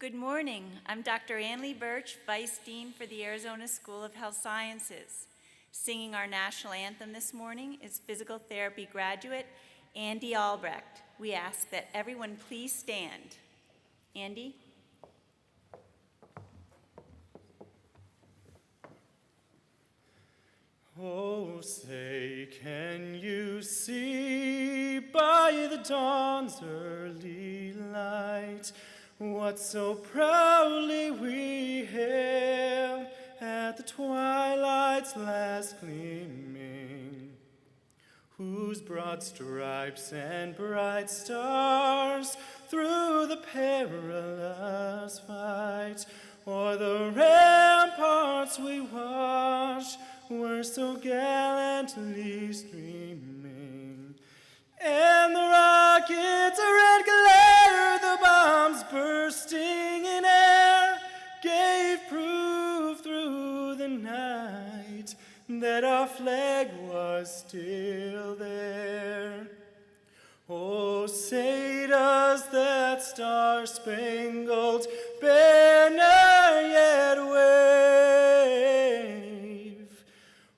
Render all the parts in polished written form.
Good morning. I'm Dr. Ann-Lee Birch, Vice Dean for the Arizona School of Health Sciences. Singing our national anthem this morning is physical therapy graduate Andy Albrecht. We ask that everyone please stand. Andy? Oh, say, can you see by the dawn's early light what so proudly we hailed at the twilight's last gleaming, whose broad stripes and bright stars through the perilous fight o'er the ramparts we watched were so gallantly streaming, and the rockets' red glare, the bombs bursting in air, gave proof through the night that our flag was still there. Oh, say does that star-spangled banner yet wave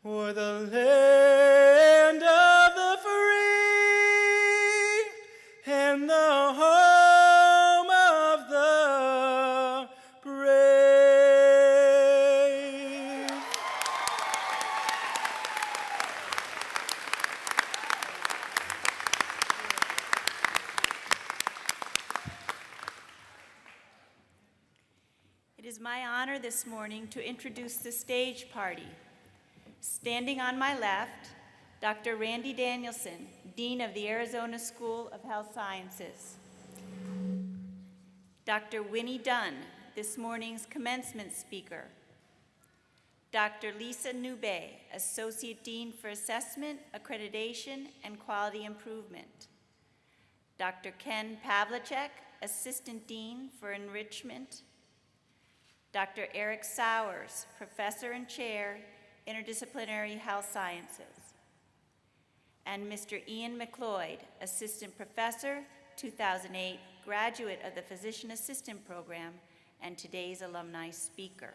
o'er the land of the free and the home of the brave? It is my honor this morning to introduce the stage party. Standing on my left, Dr. Randy Danielson, Dean of the Arizona School of Health Sciences. Dr. Winnie Dunn, this morning's commencement speaker. Dr. Lisa Nube, Associate Dean for Assessment, Accreditation, and Quality Improvement. Dr. Ken Pavlicek, Assistant Dean for Enrichment. Dr. Eric Sowers, Professor and Chair, Interdisciplinary Health Sciences. And Mr. Ian McLeod, Assistant Professor, 2008, graduate of the Physician Assistant Program, and today's alumni speaker.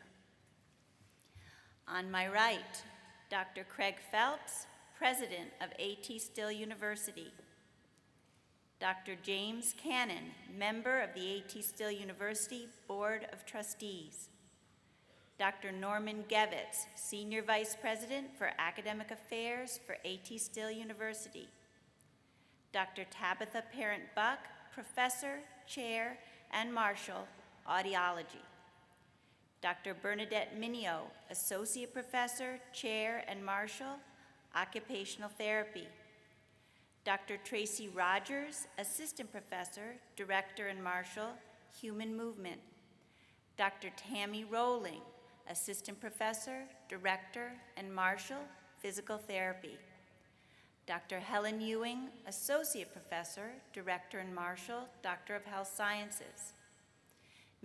On my right, Dr. Craig Phelps, President of A.T. Still University. Dr. James Cannon, member of the A.T. Still University Board of Trustees. Dr. Norman Gevitz, Senior Vice President for Academic Affairs for A.T. Still University. Dr. Tabitha Parent-Buck, Professor, Chair, and Marshal, Audiology. Dr. Bernadette Minio, Associate Professor, Chair, and Marshal, Occupational Therapy. Dr. Tracy Rogers, Assistant Professor, Director and Marshal, Human Movement. Dr. Tammy Rowling, Assistant Professor, Director, and Marshal, Physical Therapy. Dr. Helen Ewing, Associate Professor, Director and Marshal, Doctor of Health Sciences.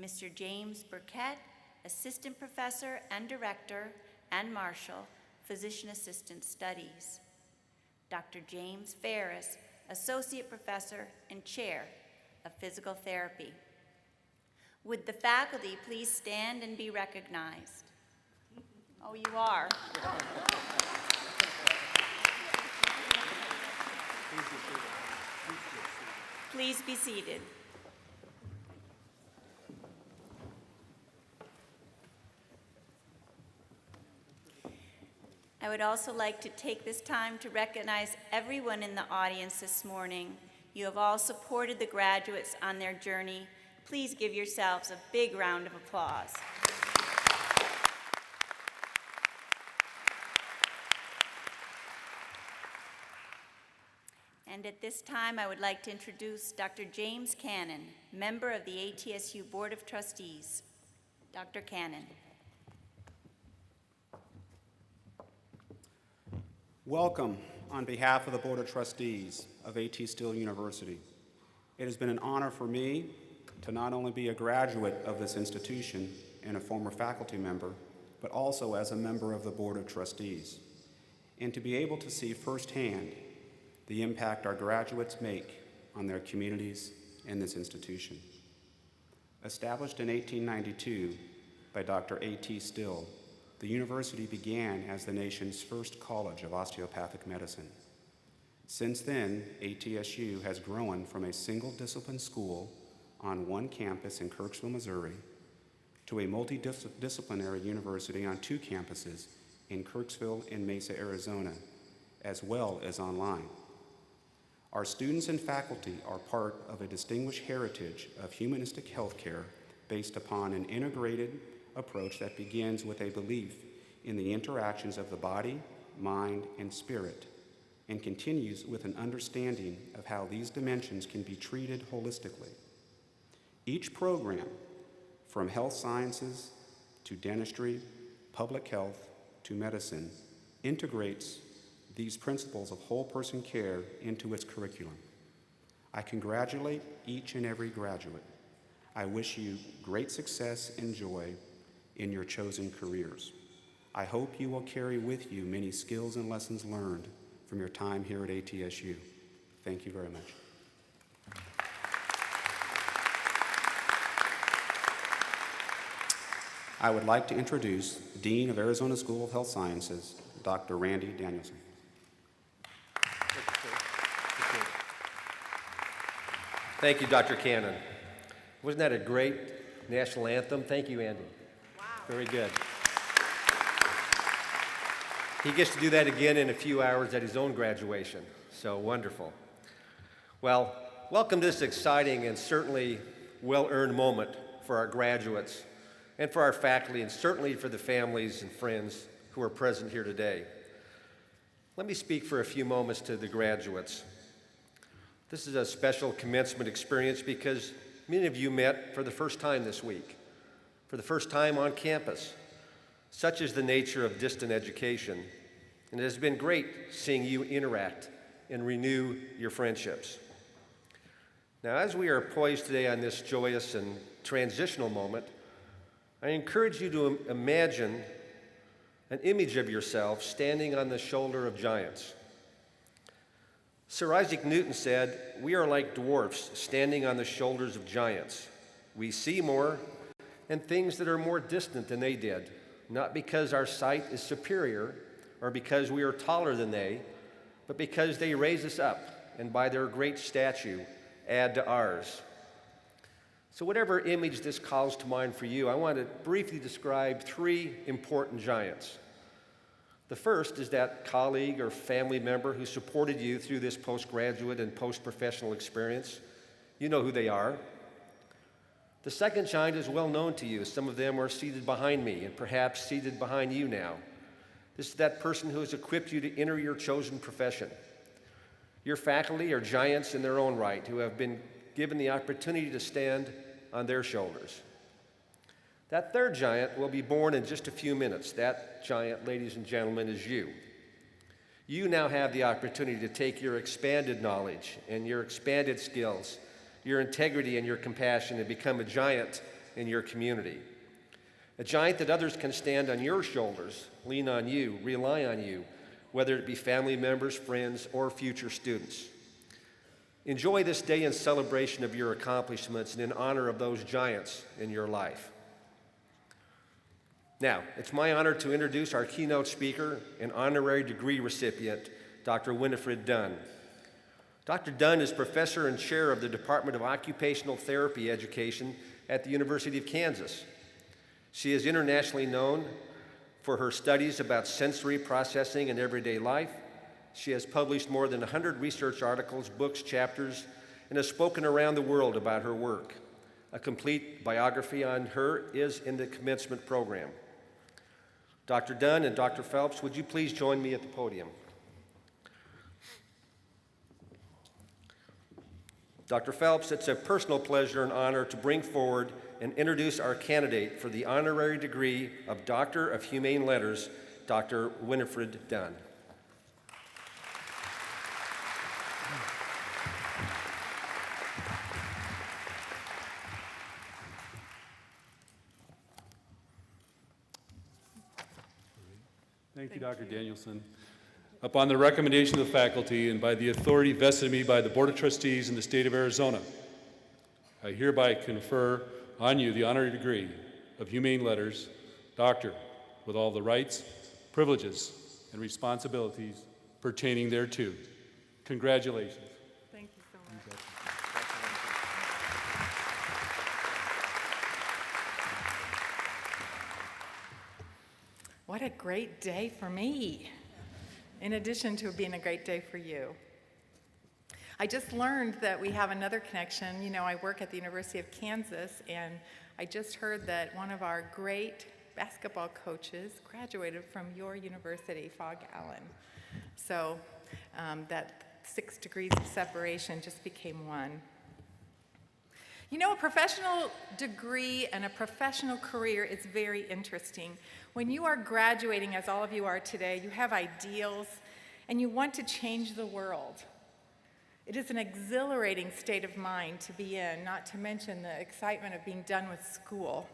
Mr. James Burkett, Assistant Professor and Director and Marshal, Physician Assistant Studies. Dr. James Ferris, Associate Professor and Chair of Physical Therapy. Would the faculty please stand and be recognized? Oh, you are. Please be seated. I would also like to take this time to recognize everyone in the audience this morning. You have all supported the graduates on their journey. Please give yourselves a big round of applause. And at this time, I would like to introduce Dr. James Cannon, member of the ATSU Board of Trustees. Dr. Cannon. Welcome on behalf of the Board of Trustees of A.T. Still University. It has been an honor for me to not only be a graduate of this institution and a former faculty member, but also as a member of the Board of Trustees, and to be able to see firsthand the impact our graduates make on their communities and this institution. Established in 1892 by Dr. A.T. Still, the university began as the nation's first college of osteopathic medicine. Since then, ATSU has grown from a single discipline school on one campus in Kirksville, Missouri, to a multidisciplinary university on two campuses in Kirksville and Mesa, Arizona, as well as online. Our students and faculty are part of a distinguished heritage of humanistic healthcare based upon an integrated approach that begins with a belief in the interactions of the body, mind, and spirit, and continues with an understanding of how these dimensions can be treated holistically. Each program, from health sciences to dentistry, public health to medicine, integrates these principles of whole person care into its curriculum. I congratulate each and every graduate. I wish you great success and joy in your chosen careers. I hope you will carry with you many skills and lessons learned from your time here at ATSU. Thank you very much. I would like to introduce Dean of Arizona School of Health Sciences, Dr. Randy Danielson. Thank you, Dr. Cannon. Wasn't that a great national anthem? Thank you, Andy. Wow. Very good. He gets to do that again in a few hours at his own graduation, so wonderful. Well, welcome to this exciting and certainly well-earned moment for our graduates and for our faculty, and certainly for the families and friends who are present here today. Let me speak for a few moments to the graduates. This is a special commencement experience because many of you met for the first time this week, for the first time on campus. Such is the nature of distant education, and it has been great seeing you interact and renew your friendships. Now, as we are poised today on this joyous and transitional moment, I encourage you to imagine an image of yourself standing on the shoulder of giants. Sir Isaac Newton said, "We are like dwarfs standing on the shoulders of giants. We see more and things that are more distant than they did, not because our sight is superior or because we are taller than they, but because they raise us up and by their great stature add to ours." So whatever image this calls to mind for you, I want to briefly describe three important giants. The first is that colleague or family member who supported you through this postgraduate and post-professional experience. You know who they are. The second giant is well known to you. Some of them are seated behind me and perhaps seated behind you now. This is that person who has equipped you to enter your chosen profession. Your faculty are giants in their own right who have been given the opportunity to stand on their shoulders. That third giant will be born in just a few minutes. That giant, ladies and gentlemen, is you. You now have the opportunity to take your expanded knowledge and your expanded skills, your integrity and your compassion, and become a giant in your community. A giant that others can stand on your shoulders, lean on you, rely on you, whether it be family members, friends, or future students. Enjoy this day in celebration of your accomplishments and in honor of those giants in your life. Now, it's my honor to introduce our keynote speaker and honorary degree recipient, Dr. Winifred Dunn. Dr. Dunn is professor and chair of the Department of Occupational Therapy Education at the University of Kansas. She is internationally known for her studies about sensory processing in everyday life. She has published more than 100 research articles, books, chapters, and has spoken around the world about her work. A complete biography on her is in the commencement program. Dr. Dunn and Dr. Phelps, would you please join me at the podium? Dr. Phelps, it's a personal pleasure and honor to bring forward and introduce our candidate for the honorary degree of Doctor of Humane Letters, Dr. Winifred Dunn. Thank you, Dr. Danielson. Upon the recommendation of the faculty and by the authority vested in me by the Board of Trustees in the state of Arizona, I hereby confer on you the honorary degree of Humane Letters, Doctor, with all the rights, privileges, and responsibilities pertaining thereto. Congratulations. Thank you so much. What a great day for me, in addition to being a great day for you. I just learned that we have another connection. You know, I work at the University of Kansas, and I just heard that one of our great basketball coaches graduated from your university, Fog Allen. So that 6 degrees of separation just became one. You know, a professional degree and a professional career is very interesting. When you are graduating, as all of you are today, you have ideals and you want to change the world. It is an exhilarating state of mind to be in, not to mention the excitement of being done with school.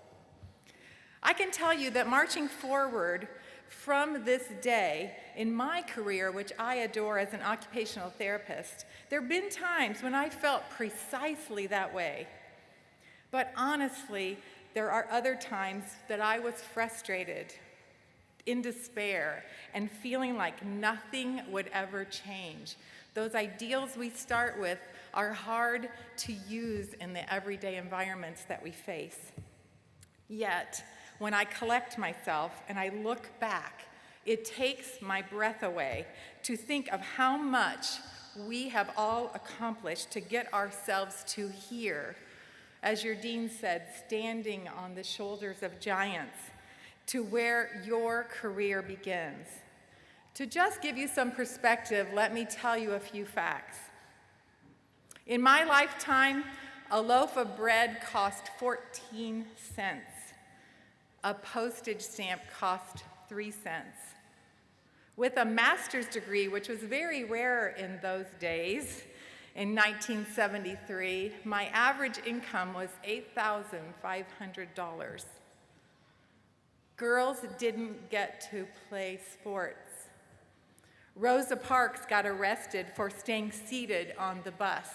I can tell you that marching forward from this day in my career, which I adore as an occupational therapist, there have been times when I felt precisely that way. But honestly, there are other times that I was frustrated, in despair, and feeling like nothing would ever change. Those ideals we start with are hard to use in the everyday environments that we face. Yet, when I collect myself and I look back, it takes my breath away to think of how much we have all accomplished to get ourselves to here. As your dean said, standing on the shoulders of giants, to where your career begins. To just give you some perspective, let me tell you a few facts. In my lifetime, a loaf of bread cost 14 cents. A postage stamp cost 3 cents. With a master's degree, which was very rare in those days, in 1973, my average income was $8,500. Girls didn't get to play sports. Rosa Parks got arrested for staying seated on the bus.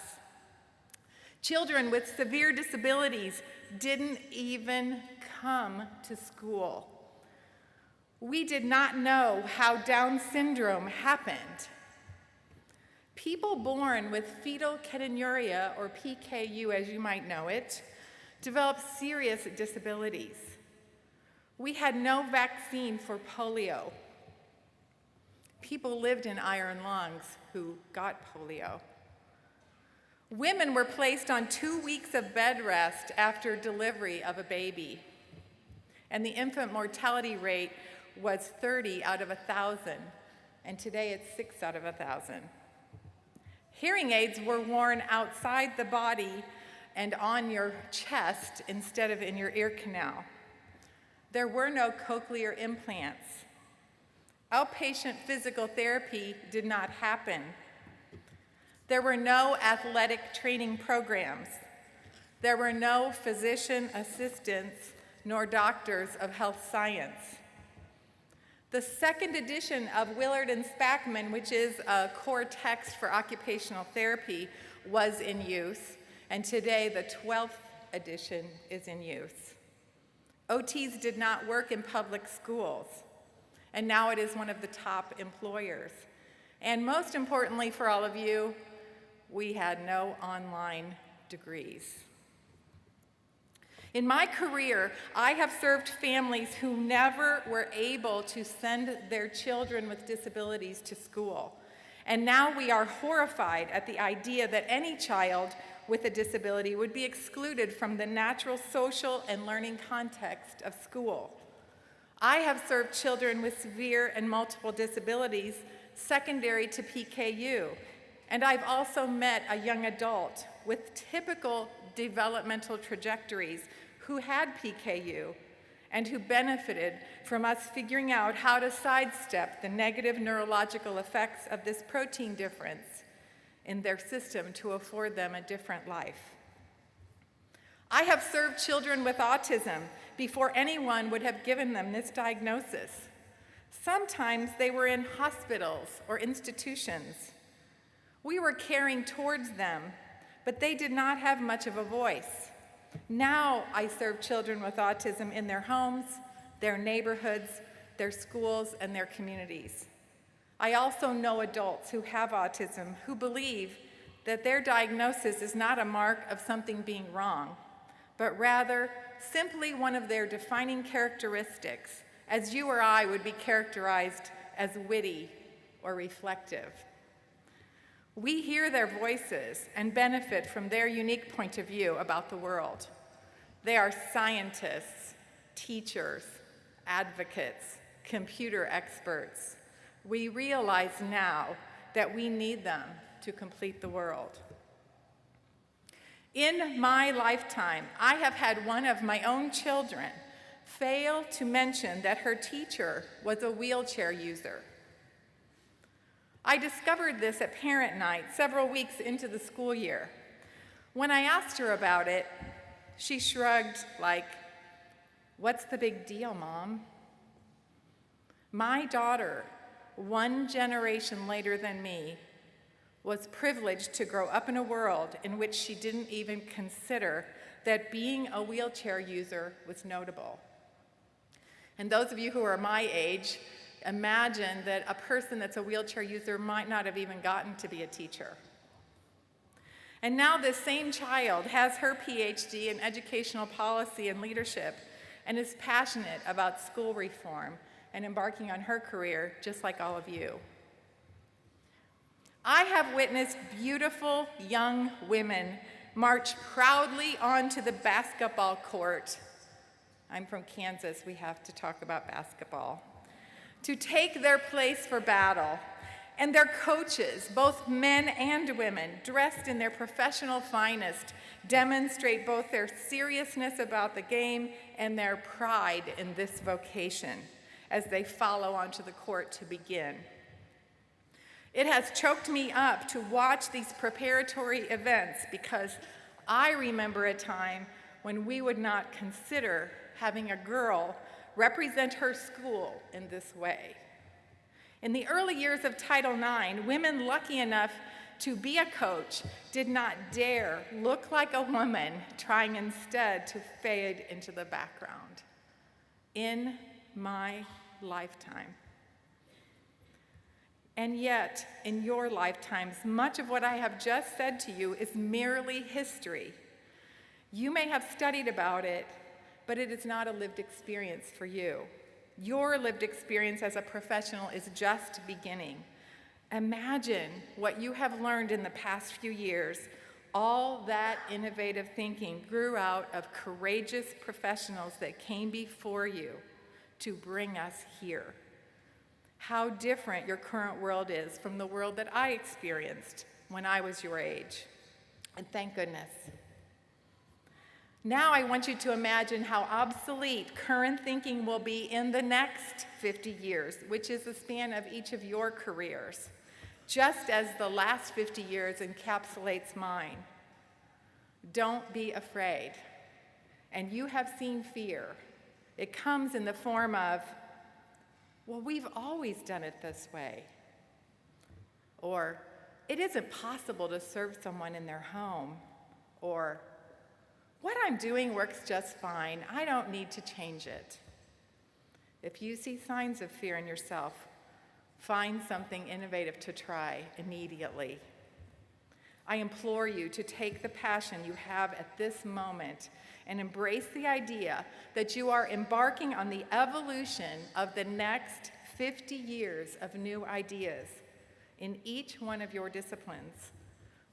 Children with severe disabilities didn't even come to school. We did not know how Down syndrome happened. People born with fetal ketognuria, or PKU as you might know it, develop serious disabilities. We had no vaccine for polio. People lived in iron lungs who got polio. Women were placed on 2 weeks of bed rest after delivery of a baby, and the infant mortality rate was 30 out of 1,000, and today it's 6 out of 1,000. Hearing aids were worn outside the body and on your chest instead of in your ear canal. There were no cochlear implants. Outpatient physical therapy did not happen. There were no athletic training programs. There were no physician assistants nor doctors of health science. The second edition of Willard and Spackman, which is a core text for occupational therapy, was in use, and today the 12th edition is in use. OTs did not work in public schools, and now it is one of the top employers. And most importantly for all of you, we had no online degrees. In my career, I have served families who never were able to send their children with disabilities to school. And now we are horrified at the idea that any child with a disability would be excluded from the natural, social, and learning context of school. I have served children with severe and multiple disabilities secondary to PKU, and I've also met a young adult with typical developmental trajectories who had PKU and who benefited from us figuring out how to sidestep the negative neurological effects of this protein difference in their system to afford them a different life. I have served children with autism before anyone would have given them this diagnosis. Sometimes they were in hospitals or institutions. We were caring towards them, but they did not have much of a voice. Now I serve children with autism in their homes, their neighborhoods, their schools, and their communities. I also know adults who have autism who believe that their diagnosis is not a mark of something being wrong, but rather simply one of their defining characteristics, as you or I would be characterized as witty or reflective. We hear their voices and benefit from their unique point of view about the world. They are scientists, teachers, advocates, computer experts. We realize now that we need them to complete the world. In my lifetime, I have had one of my own children fail to mention that her teacher was a wheelchair user. I discovered this at parent night several weeks into the school year. When I asked her about it, she shrugged like, "What's the big deal, Mom?" My daughter, one generation later than me, was privileged to grow up in a world in which she didn't even consider that being a wheelchair user was notable. And those of you who are my age, imagine that a person that's a wheelchair user might not have even gotten to be a teacher. And now this same child has her PhD in educational policy and leadership and is passionate about school reform and embarking on her career just like all of you. I have witnessed beautiful young women march proudly onto the basketball court. I'm from Kansas, we have to talk about basketball. To take their place for battle. And their coaches, both men and women, dressed in their professional finest, demonstrate both their seriousness about the game and their pride in this vocation as they follow onto the court to begin. It has choked me up to watch these preparatory events because I remember a time when we would not consider having a girl represent her school in this way. In the early years of Title IX, women lucky enough to be a coach did not dare look like a woman, trying instead to fade into the background. In my lifetime. And yet, in your lifetimes, much of what I have just said to you is merely history. You may have studied about it, but it is not a lived experience for you. Your lived experience as a professional is just beginning. Imagine what you have learned in the past few years. All that innovative thinking grew out of courageous professionals that came before you to bring us here. How different your current world is from the world that I experienced when I was your age. And thank goodness. Now I want you to imagine how obsolete current thinking will be in the next 50 years, which is the span of each of your careers, just as the last 50 years encapsulates mine. Don't be afraid. And you have seen fear. It comes in the form of, well, we've always done it this way. Or, it isn't possible to serve someone in their home. Or, what I'm doing works just fine. I don't need to change it. If you see signs of fear in yourself, find something innovative to try immediately. I implore you to take the passion you have at this moment and embrace the idea that you are embarking on the evolution of the next 50 years of new ideas in each one of your disciplines.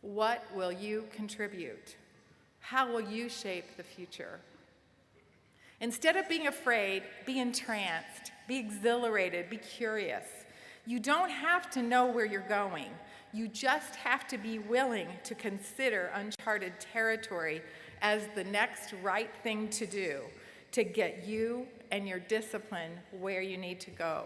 What will you contribute? How will you shape the future? Instead of being afraid, be entranced, be exhilarated, be curious. You don't have to know where you're going. You just have to be willing to consider uncharted territory as the next right thing to do to get you and your discipline where you need to go.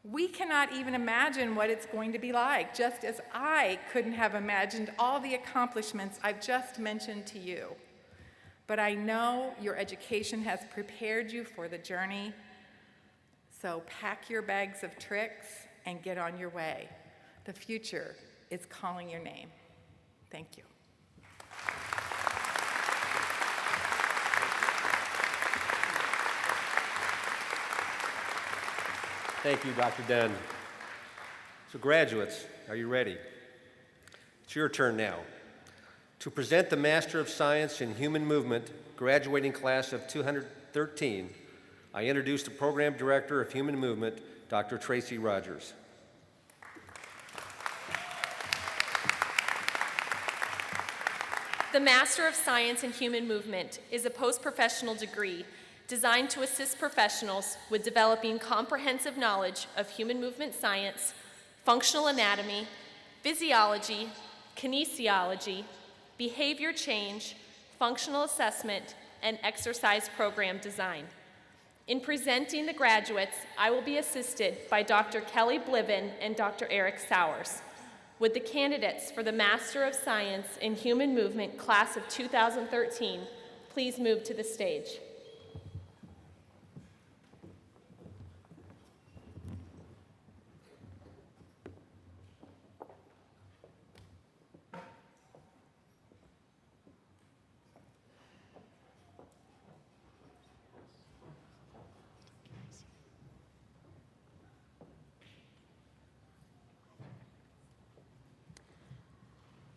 We cannot even imagine what it's going to be like, just as I couldn't have imagined all the accomplishments I've just mentioned to you. But I know your education has prepared you for the journey, so pack your bags of tricks and get on your way. The future is calling your name. Thank you. Thank you, Dr. Dunn. So graduates, are you ready? It's your turn now. To present the Master of Science in Human Movement graduating class of 213, I introduce the Program Director of Human Movement, Dr. Tracy Rogers. The Master of Science in Human Movement is a post-professional degree designed to assist professionals with developing comprehensive knowledge of human movement science, functional anatomy, physiology, kinesiology, behavior change, functional assessment, and exercise program design. In presenting the graduates, I will be assisted by Dr. Kelly Bliven and Dr. Eric Sowers. Would the candidates for the Master of Science in Human Movement class of 2013 please move to the stage?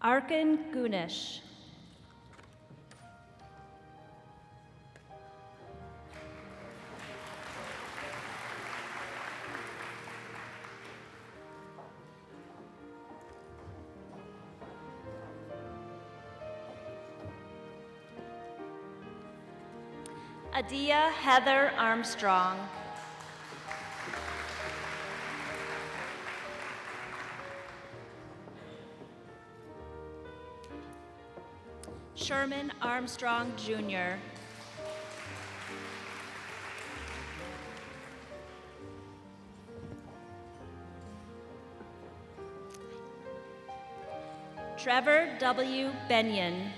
Arkan Gunish. Adia Heather Armstrong. Sherman Armstrong, Jr. Trevor W. Benyon.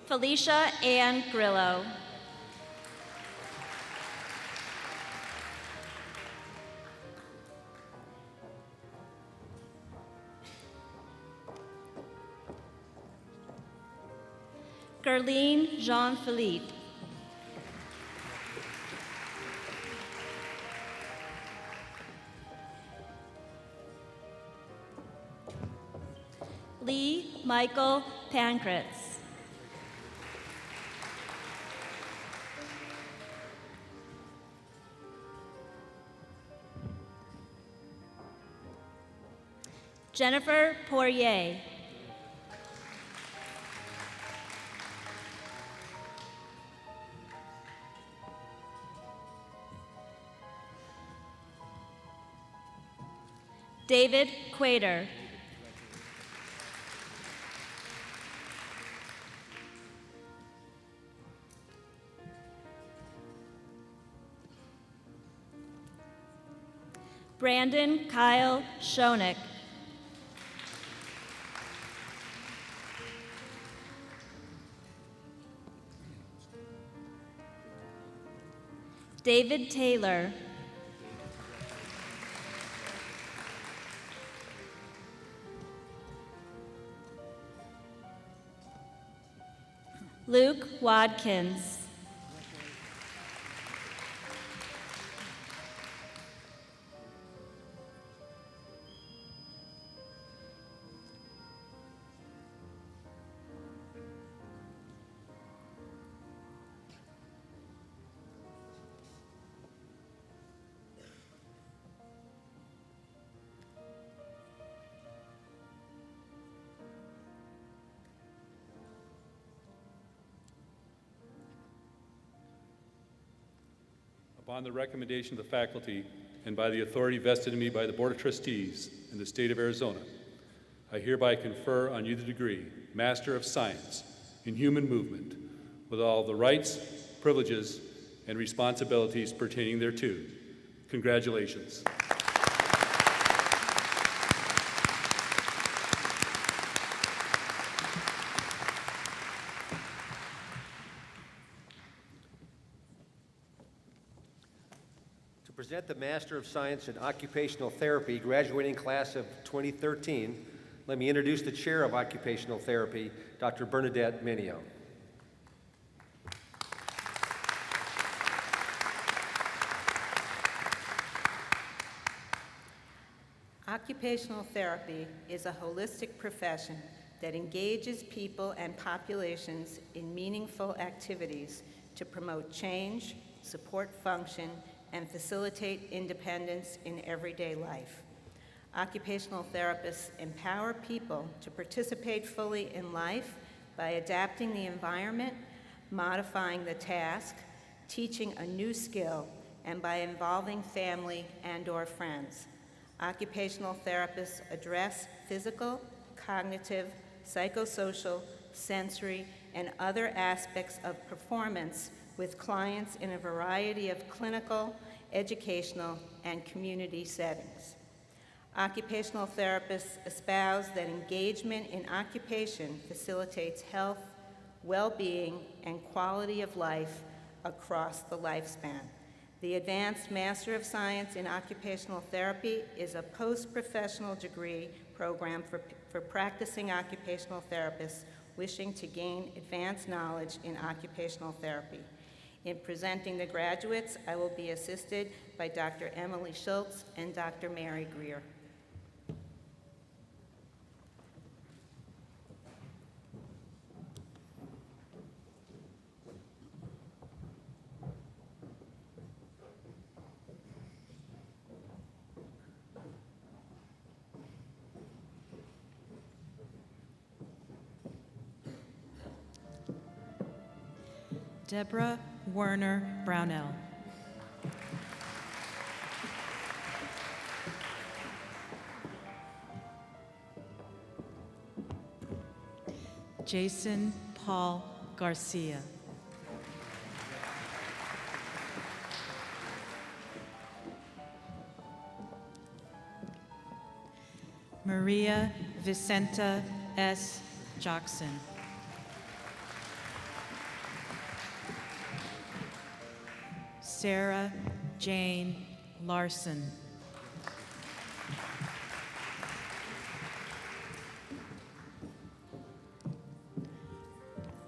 Felicia Ann Grillo. Gerline Jean-Philippe. Lee Michael Pankratz. Jennifer Poirier. David Quader. Brandon Kyle Schoenig. David Taylor. Luke Watkins. Upon the recommendation of the faculty and by the authority vested in me by the Board of Trustees in the state of Arizona, I hereby confer on you the degree Master of Science in Human Movement with all the rights, privileges, and responsibilities pertaining thereto. Congratulations. To present the Master of Science in Occupational Therapy graduating class of 2013, let me introduce the Chair of Occupational Therapy, Dr. Bernadette Minio. Occupational therapy is a holistic profession that engages people and populations in meaningful activities to promote change, support function, and facilitate independence in everyday life. Occupational therapists empower people to participate fully in life by adapting the environment, modifying the task, teaching a new skill, and by involving family and/or friends. Occupational therapists address physical, cognitive, psychosocial, sensory, and other aspects of performance with clients in a variety of clinical, educational, and community settings. Occupational therapists espouse that engagement in occupation facilitates health, well-being, and quality of life across the lifespan. The Advanced Master of Science in Occupational Therapy is a post-professional degree program for practicing occupational therapists wishing to gain advanced knowledge in occupational therapy. In presenting the graduates, I will be assisted by Dr. Emily Schultz and Dr. Mary Greer. Deborah Werner Brownell. Jason Paul Garcia. Maria Vicenta S. Jackson. Sarah Jane Larson.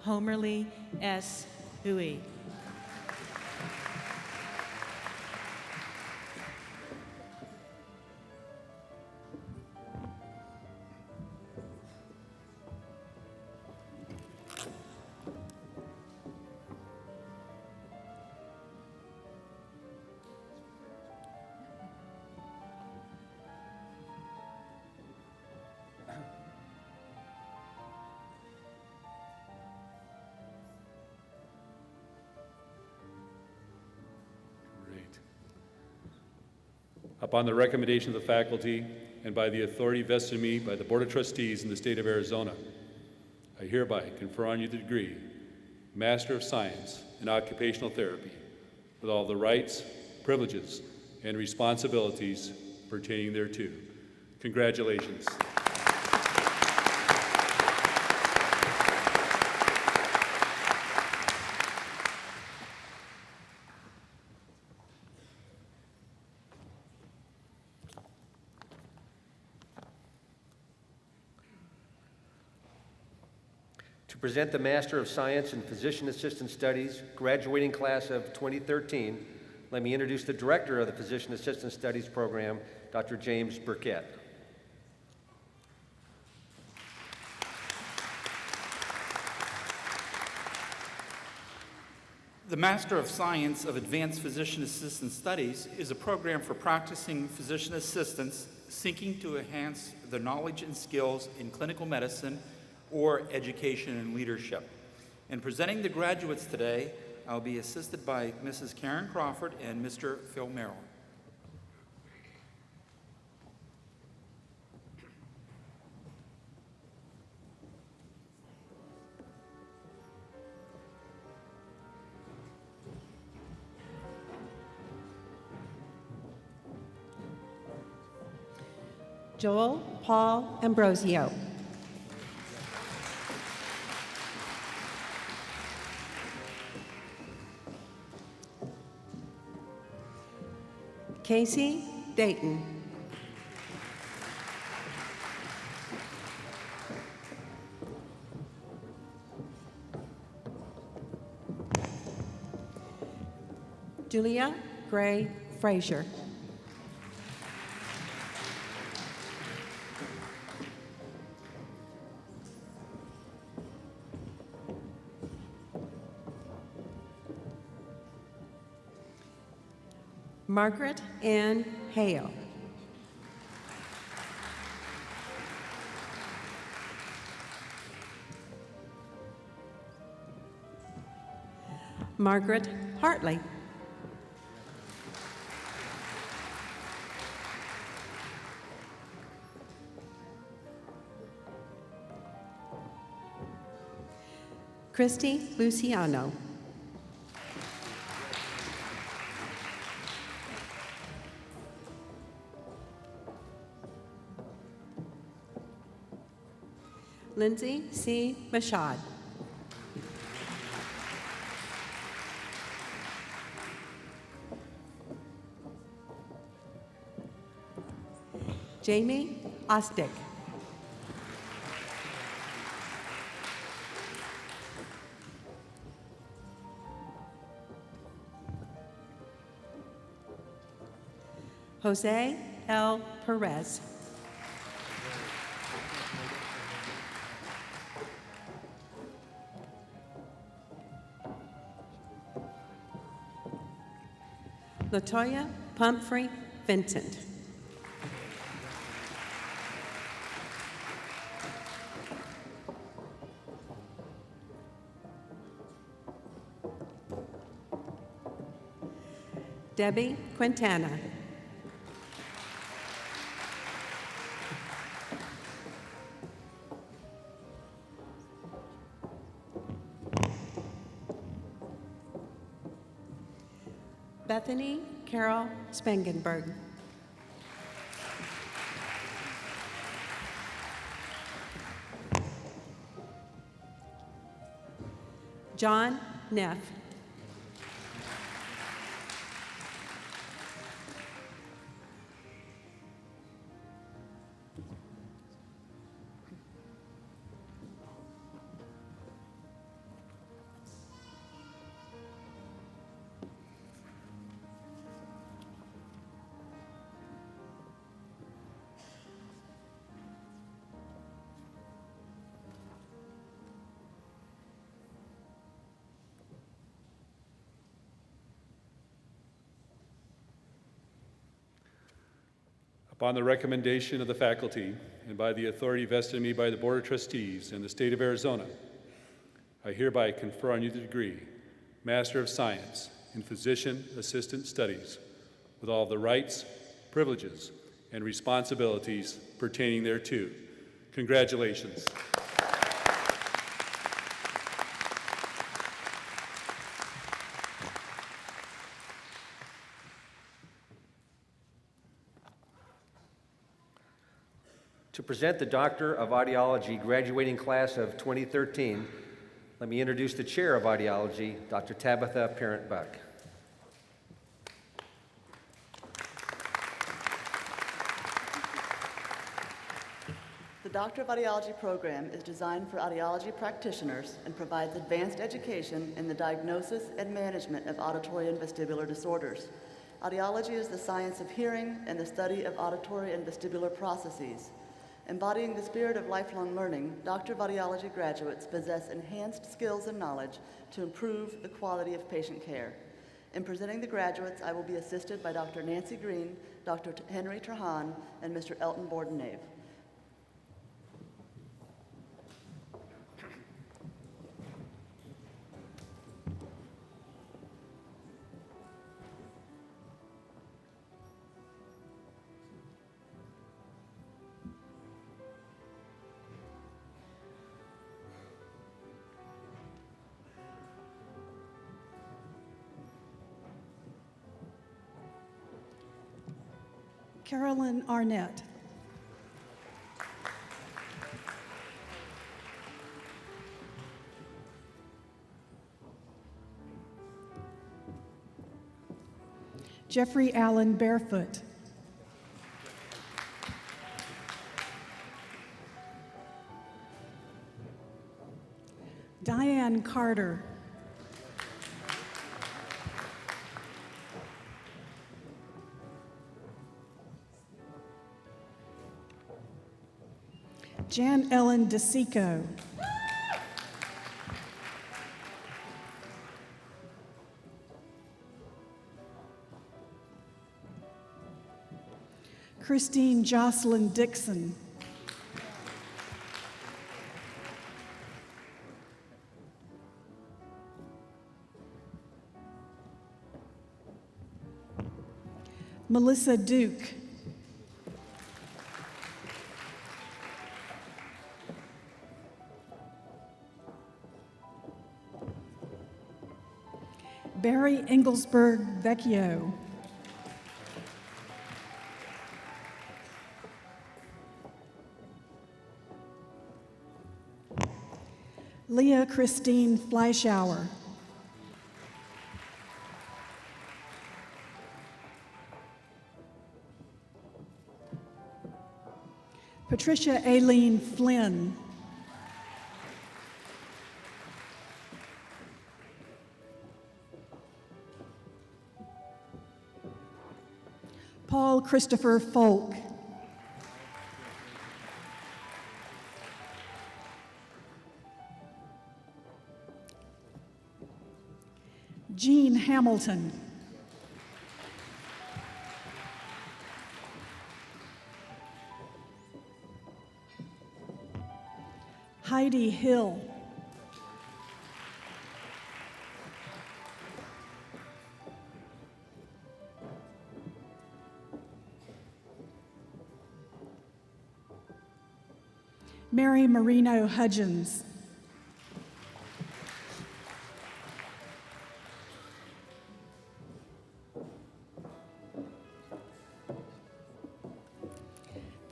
Homerly S. Bowie. Upon the recommendation of the faculty and by the authority vested in me by the Board of Trustees in the state of Arizona, I hereby confer on you the degree Master of Science in Occupational Therapy with all the rights, privileges, and responsibilities pertaining thereto. Congratulations. To present the Master of Science in Physician Assistant Studies graduating class of 2013, let me introduce the Director of the Physician Assistant Studies program, Dr. James Burkett. The Master of Science of Advanced Physician Assistant Studies is a program for practicing physician assistants seeking to enhance their knowledge and skills in clinical medicine or education and leadership. In presenting the graduates today, I'll be assisted by Mrs. Karen Crawford and Mr. Phil Merrill. Joel Paul Ambrosio. Casey Dayton. Julia Gray Frazier. Margaret Ann Hale. Margaret Hartley. Christy Luciano. Lindsay C. Mashad. Jamie Ostick. Jose L. Perez. Latoya Pumphrey Vincent. Debbie Quintana. Bethany Carol Spangenberg. John Neff. Upon the recommendation of the faculty and by the authority vested in me by the Board of Trustees and the State of Arizona, I hereby confer on you the degree, Master of Science in Physician Assistant Studies, with all the rights, privileges, and responsibilities pertaining thereto. Congratulations. To present the Doctor of Audiology graduating class of 2013, let me introduce the Chair of Audiology, Dr. Tabitha Parent-Buck. The Doctor of Audiology program is designed for audiology practitioners and provides advanced education in the diagnosis and management of auditory and vestibular disorders. Audiology is the science of hearing and the study of auditory and vestibular processes. Embodying the spirit of lifelong learning, Doctor of Audiology graduates possess enhanced skills and knowledge to improve the quality of patient care. In presenting the graduates, I will be assisted by Dr. Nancy Green, Dr. Henry Trahan, and Mr. Elton Borden-Nave. Carolyn Arnett. Jeffrey Allen Barefoot. Diane Carter. Jan Ellen DeSico. Christine Jocelyn Dixon. Melissa Duke. Barry Engelsberg Vecchio. Leah Christine Fleischauer. Patricia Aileen Flynn. Paul Christopher Folk. Jean Hamilton. Heidi Hill. Mary Marino Hudgens.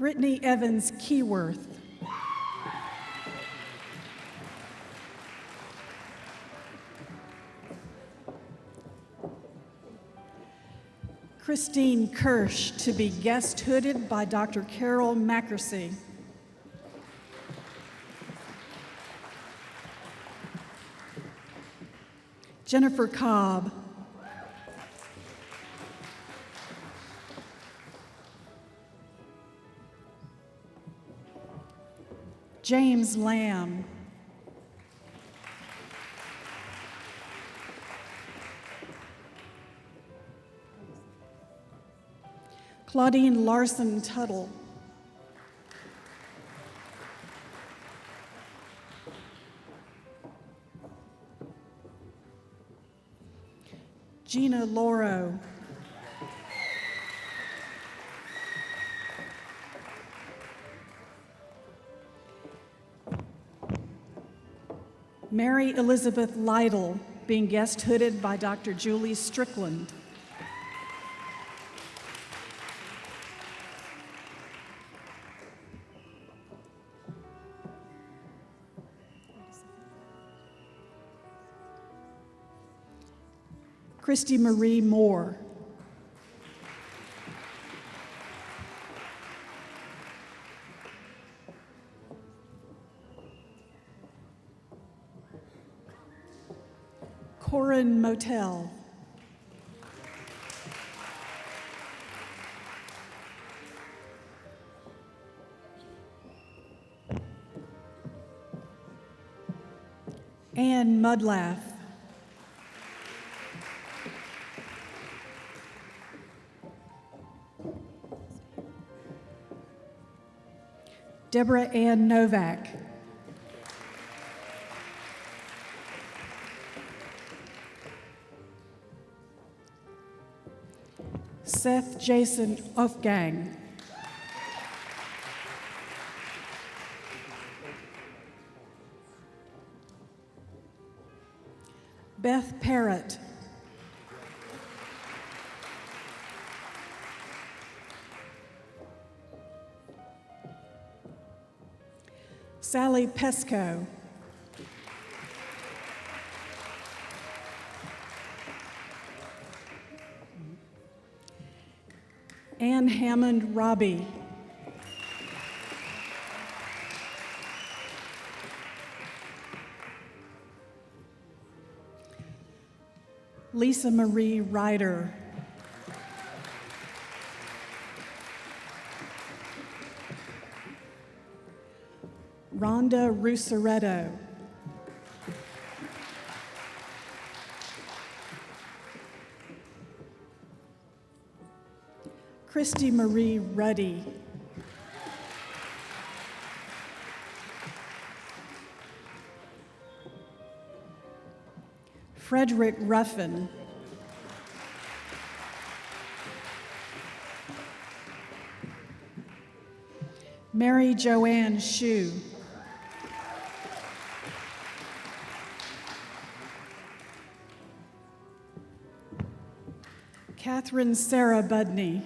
Brittany Evans Keyworth. Christine Kirsch, to be guest hooded by Dr. Carol Mackersey. Jennifer Cobb. James Lamb. Claudine Larson Tuttle. Gina Loro. Mary Elizabeth Lytle, being guest hooded by Dr. Julie Strickland. Christy Marie Moore. Corin Motel. Anne Mudlaff. Deborah Ann Novak. Seth Jason Ofgang. Beth Parrott. Sally Pesco. Ann Hammond Robbie. Lisa Marie Ryder. Rhonda Russaretto. Christy Marie Ruddy. Frederick Ruffin. Mary Joanne Shue. Catherine Sarah Budney.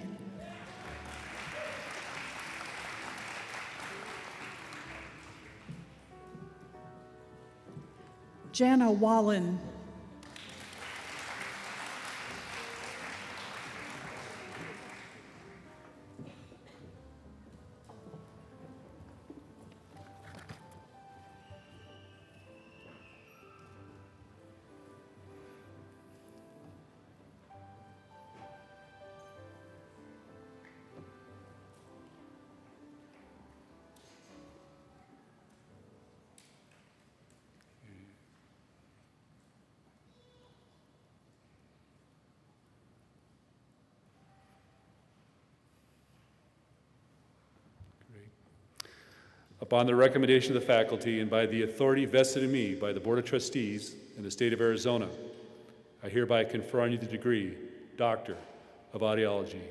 Jana Wallen. Upon the recommendation of the faculty and by the authority vested in me by the Board of Trustees in the state of Arizona, I hereby confer on you the degree, Doctor of Audiology,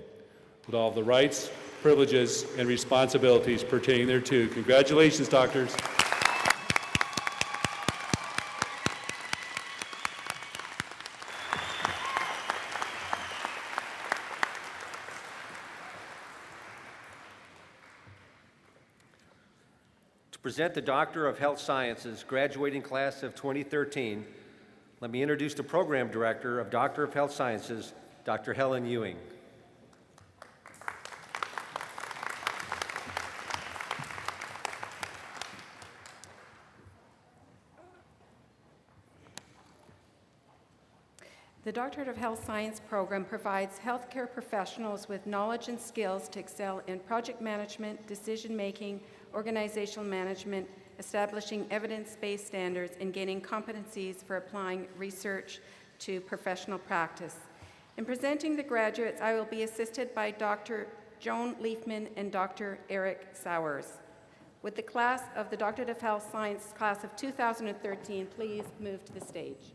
with all of the rights, privileges, and responsibilities pertaining thereto. Congratulations, doctors. Present the Doctor of Health Sciences graduating class of 2013, let me introduce the Program Director of Doctor of Health Sciences, Dr. Helen Ewing. The Doctorate of Health Science program provides healthcare professionals with knowledge and skills to excel in project management, decision-making, organizational management, establishing evidence-based standards, and gaining competencies for applying research to professional practice. In presenting the graduates, I will be assisted by Dr. Joan Leafman and Dr. Eric Sowers. With the class of the Doctorate of Health Science class of 2013, please move to the stage.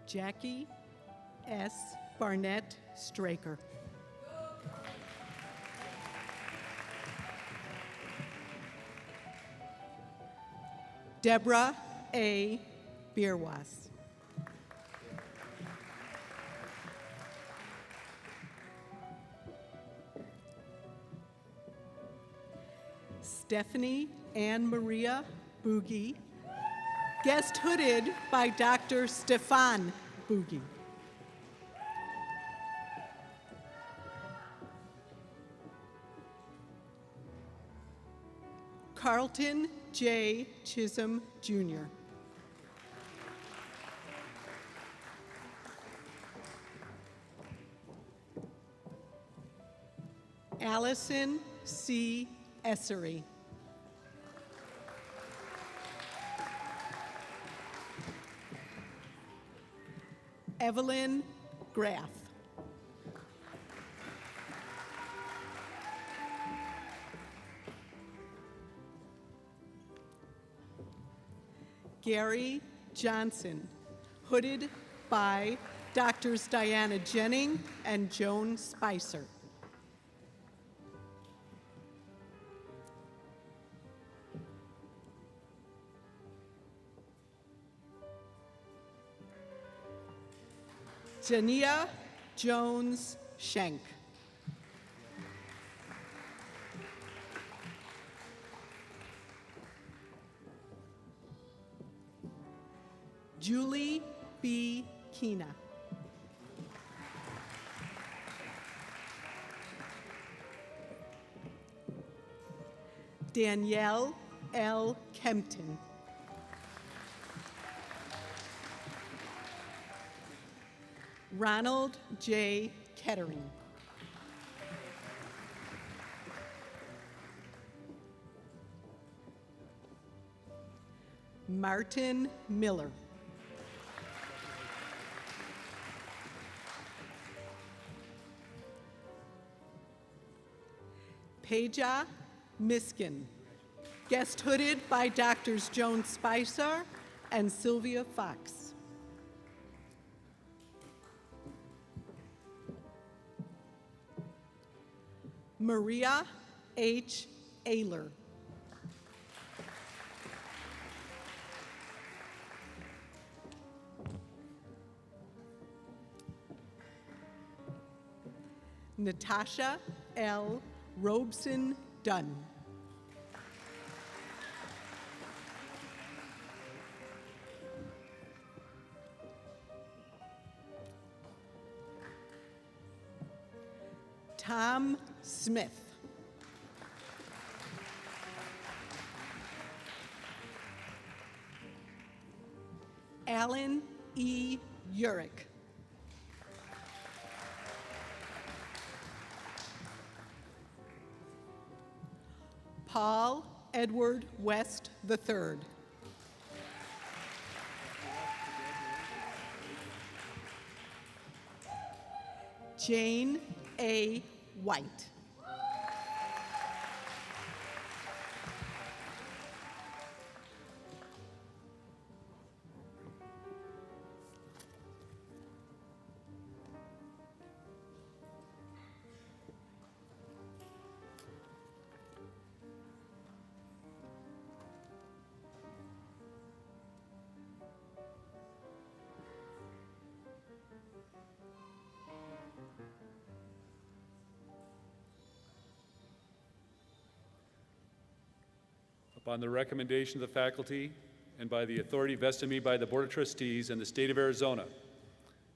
Jackie S. Barnett Straker. Deborah A. Bierwas. Stephanie Ann Maria Boogie, guest hooded by Dr. Stefan Boogie. Carlton J. Chisholm, Jr. Allison C. Essery. Evelyn Graff. Gary Johnson, hooded by Doctors Diana Jennings and Joan Spicer. Jania Jones Schenk. Julie B. Keena. Danielle L. Kempton. Ronald J. Kettering. Martin Miller. Peja Miskin. Guest hooded by Doctors Joan Spicer and Sylvia Fox. Maria H. Ayler. Natasha L. Robeson Dunn. Tom Smith. Alan E. Urick. Paul Edward West III. Jane A. White. Upon the recommendation of the faculty and by the authority vested in me by the Board of Trustees and the State of Arizona,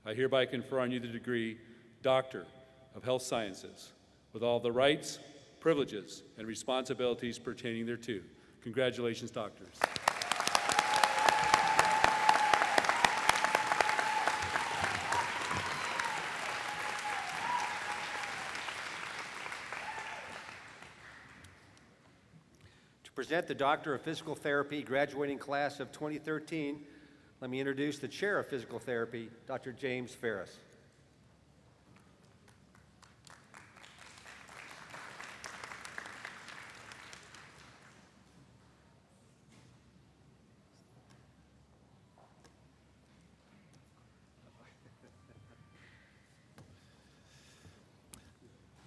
I hereby confer on you the degree Doctor of Health Sciences with all the rights, privileges, and responsibilities pertaining thereto. Congratulations, doctors. To present the Doctor of Physical Therapy graduating class of 2013, let me introduce the Chair of Physical Therapy, Dr. James Ferris.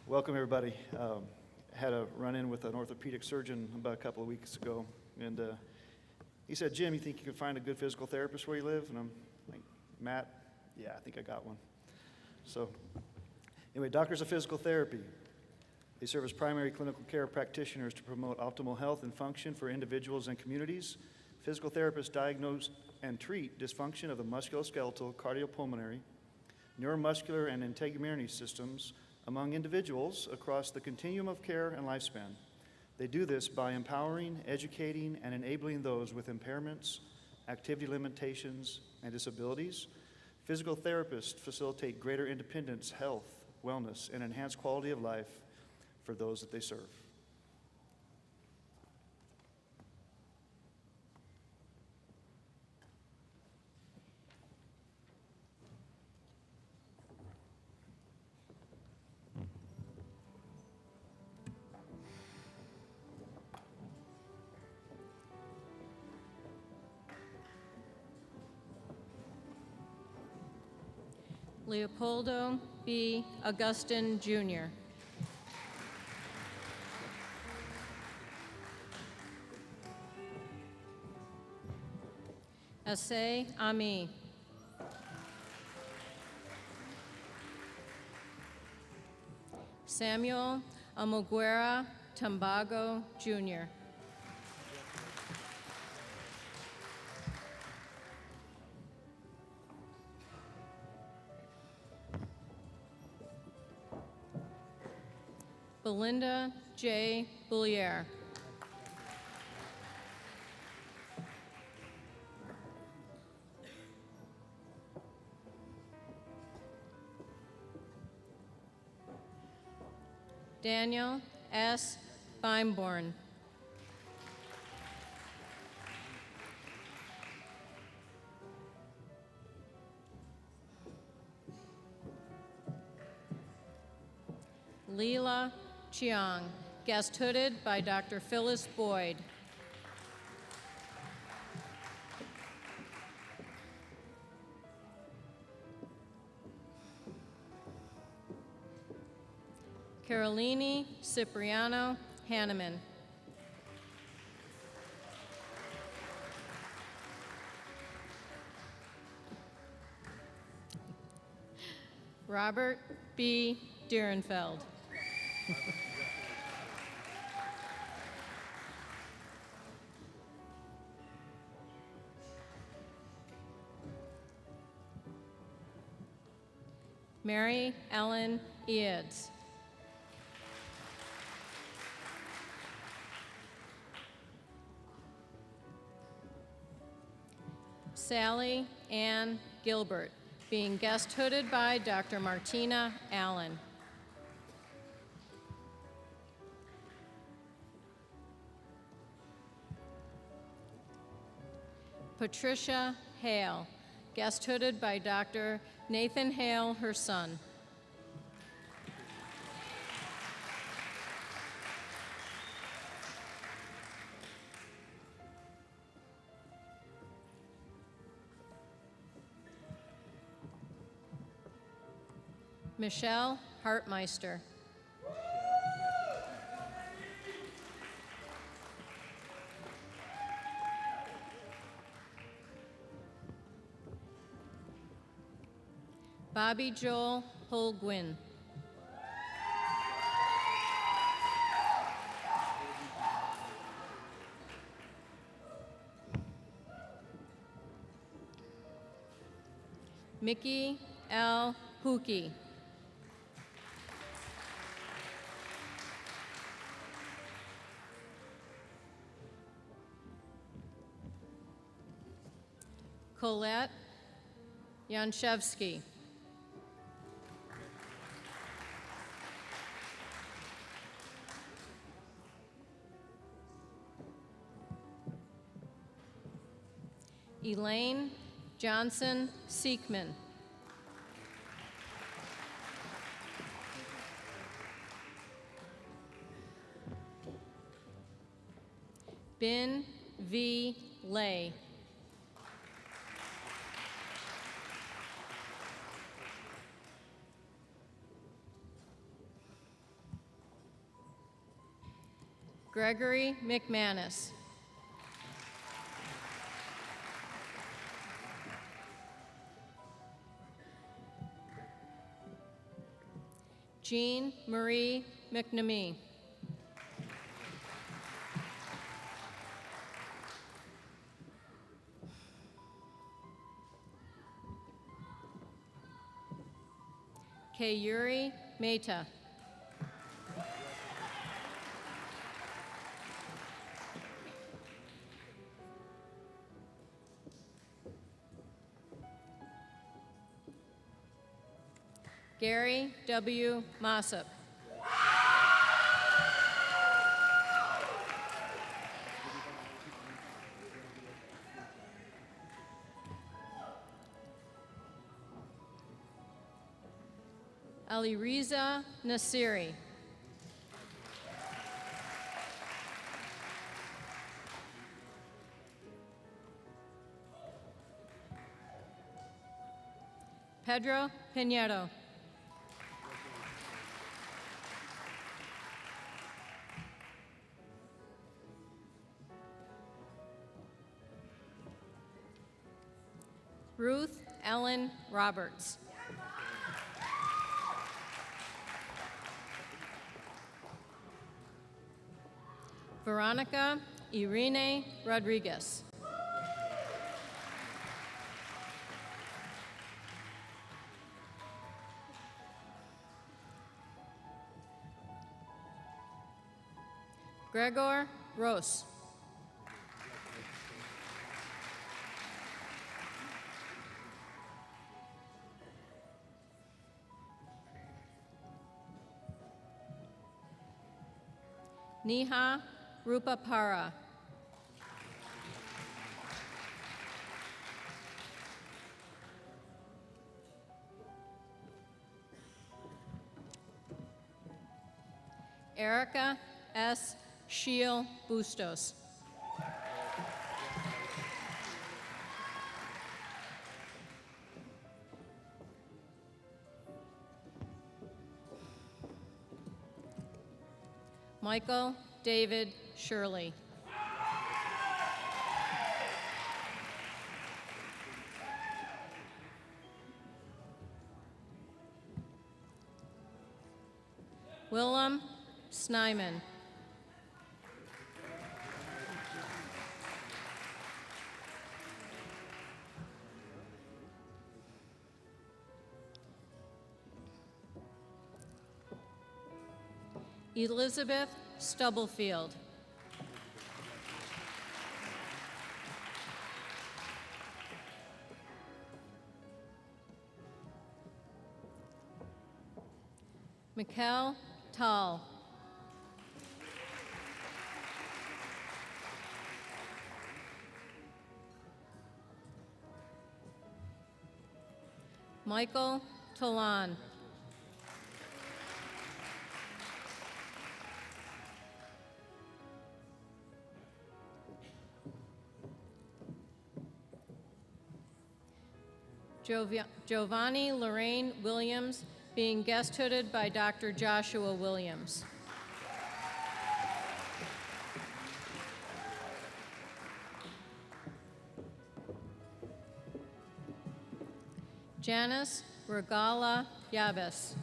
Welcome, everybody. Had a run-in with an orthopedic surgeon about a couple of weeks ago, and he said, "Jim, you think you can find a good physical therapist where you live?" And I'm like, "Matt, yeah, I think I got one." So anyway, doctors of physical therapy. They serve as primary clinical care practitioners to promote optimal health and function for individuals and communities. Physical therapists diagnose and treat dysfunction of the musculoskeletal, cardiopulmonary, neuromuscular, and integumentary systems among individuals across the continuum of care and lifespan. They do this by empowering, educating, and enabling those with impairments, activity limitations, and disabilities. Physical therapists facilitate greater independence, health, wellness, and enhanced quality of life for those that they serve. Leopoldo B. Augustin, Jr. Asay Ami. Samuel Amoguera Tambago, Jr. Belinda J. Boulier. Daniel S. Beimborn. Leela Chiang, guest hooded by Dr. Phyllis Boyd. Carolini Cipriano Hanneman. Robert B. Dierenfeld. Mary Ellen Eads. Sally Ann Gilbert, being guest hooded by Dr. Martina Allen. Patricia Hale, guest hooded by Dr. Nathan Hale, her son. Michelle Hartmeister. Bobby Joel Holguin. Mickey L. Pookie. Colette Yanchevsky. Elaine Johnson Seekman. Bin V. Lay. Gregory McManus. Jean Marie McNamee. Kayuri Mehta. Gary W. Mossop. Aliriza Nasiri. Pedro Piñero. Ruth Ellen Roberts. Veronica Irene Rodriguez. Gregor Ros. Neha Rupapara. Erica S. Shiel Bustos. Michael David Shirley. Willem Snyman. Elizabeth Stubblefield. Mikkel Tal. Michael Talan. Giovanni Lorraine Williams, being guest hooded by Dr. Joshua Williams. Janice Regala Yavis.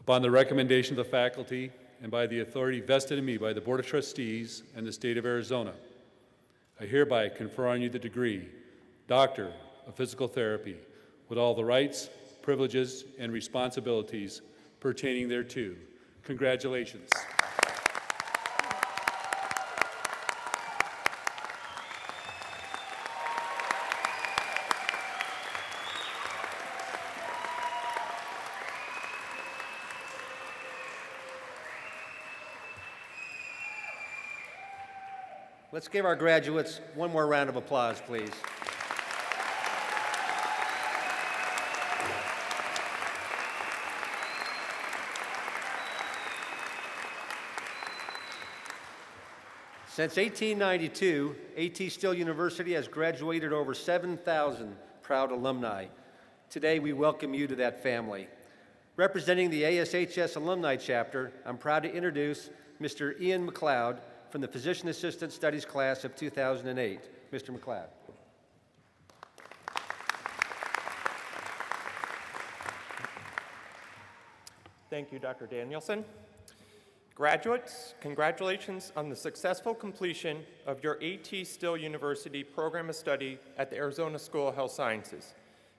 Upon the recommendation of the faculty and by the authority vested in me by the Board of Trustees and the State of Arizona, I hereby confer on you the degree, Doctor of Physical Therapy, with all the rights, privileges, and responsibilities pertaining thereto. Congratulations. Let's give our graduates one more round of applause, please. Since 1892, A.T. Still University has graduated over 7,000 proud alumni. Today, we welcome you to that family. Representing the ASHS Alumni Chapter, I'm proud to introduce Mr. Ian McLeod from the Physician Assistant Studies class of 2008. Mr. McLeod. Thank you, Dr. Danielson. Graduates, congratulations on the successful completion of your A.T. Still University program of study at the Arizona School of Health Sciences.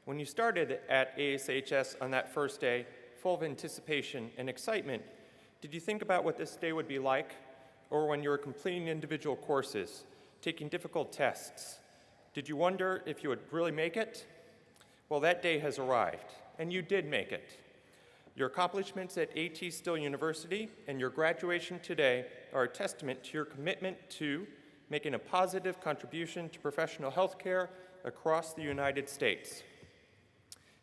When you started at ASHS on that first day, full of anticipation and excitement, did you think about what this day would be like? Or when you were completing individual courses, taking difficult tests, did you wonder if you would really make it? Well, that day has arrived, and you did make it. Your accomplishments at A.T. Still University and your graduation today are a testament to your commitment to making a positive contribution to professional health care across the United States.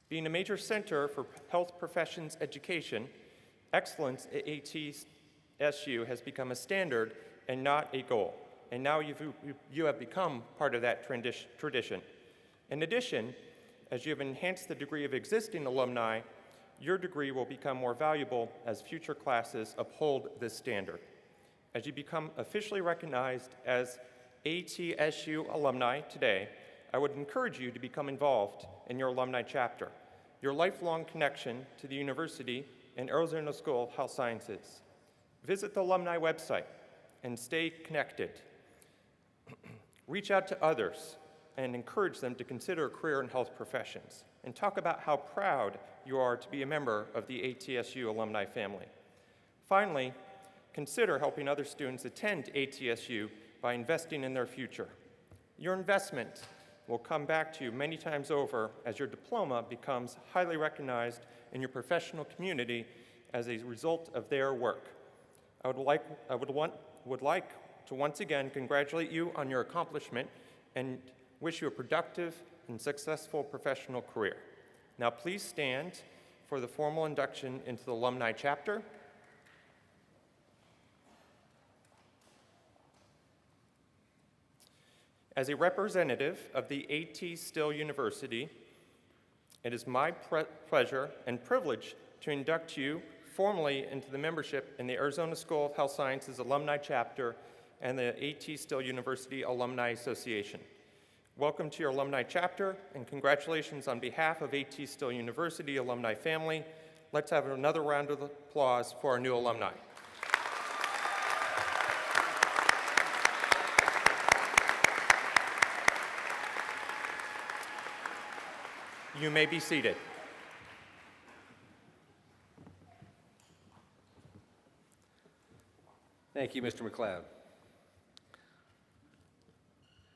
Being a major center for health professions education, Excellence at ATSU has become a standard and not a goal, and now you have become part of that tradition. In addition, as you have enhanced the degree of existing alumni, your degree will become more valuable as future classes uphold this standard. As you become officially recognized as ATSU alumni today, I would encourage you to become involved in your alumni chapter, your lifelong connection to the university and Arizona School of Health Sciences. Visit the alumni website and stay connected. Reach out to others and encourage them to consider a career in health professions, and talk about how proud you are to be a member of the ATSU alumni family. Finally, consider helping other students attend ATSU by investing in their future. Your investment will come back to you many times over as your diploma becomes highly recognized in your professional community as a result of their work. I would like to once again congratulate you on your accomplishment and wish you a productive and successful professional career. Now please stand for the formal induction into the alumni chapter. As a representative of the A.T. Still University, it is my pleasure and privilege to induct you formally into the membership in the Arizona School of Health Sciences Alumni Chapter and the A.T. Still University Alumni Association. Welcome to your alumni chapter, and congratulations on behalf of A.T. Still University alumni family. Let's have another round of applause for our new alumni. You may be seated. Thank you, Mr. McLeod.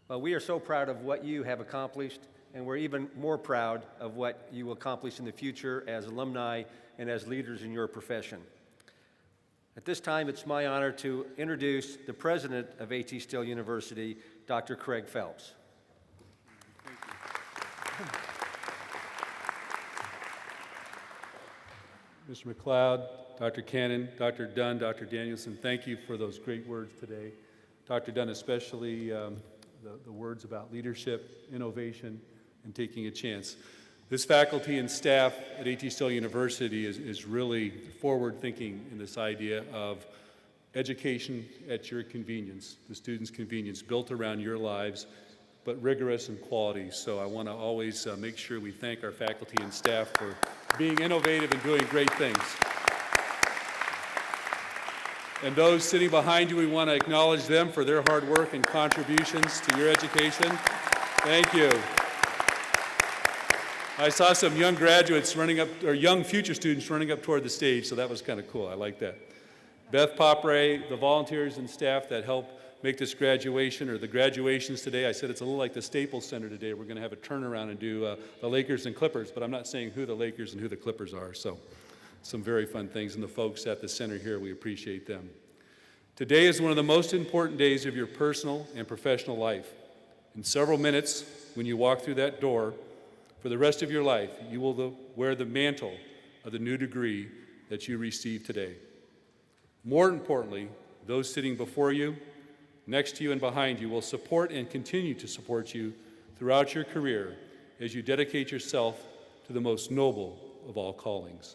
Well, we are so proud of what you have accomplished, and we're even more proud of what you will accomplish in the future as alumni and as leaders in your profession. At this time, it's my honor to introduce the president of A.T. Still University, Dr. Craig Phelps. Mr. McLeod, Dr. Cannon, Dr. Dunn, Dr. Danielson, thank you for those great words today. Dr. Dunn, especially the words about leadership, innovation, and taking a chance. This faculty and staff at A.T. Still University is really forward-thinking in this idea of education at your convenience, the students' convenience, built around your lives, but rigorous and quality. So I want to always make sure we thank our faculty and staff for being innovative and doing great things. And those sitting behind you, we want to acknowledge them for their hard work and contributions to your education. Thank you. I saw some young graduates running up, or young future students running up toward the stage, so that was kind of cool. I like that. Beth Popray, the volunteers and staff that help make this graduation, or the graduations today. I said it's a little like the Staples Center today. We're going to have a turnaround and do the Lakers and Clippers, but I'm not saying who the Lakers and who the Clippers are. So some very fun things, and the folks at the center here, we appreciate them. Today is one of the most important days of your personal and professional life. In several minutes, when you walk through that door, for the rest of your life, you will wear the mantle of the new degree that you received today. More importantly, those sitting before you, next to you, and behind you will support and continue to support you throughout your career as you dedicate yourself to the most noble of all callings.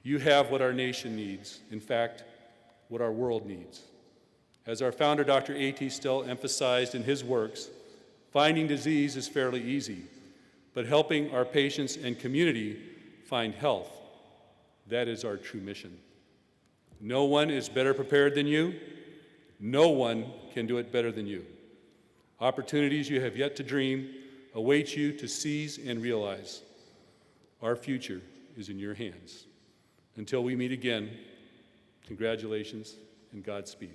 You have what our nation needs, in fact, what our world needs. As our founder, Dr. A.T. Still, emphasized in his works, finding disease is fairly easy, but helping our patients and community find health, that is our true mission. No one is better prepared than you. No one can do it better than you. Opportunities you have yet to dream await you to seize and realize. Our future is in your hands. Until we meet again, congratulations and Godspeed.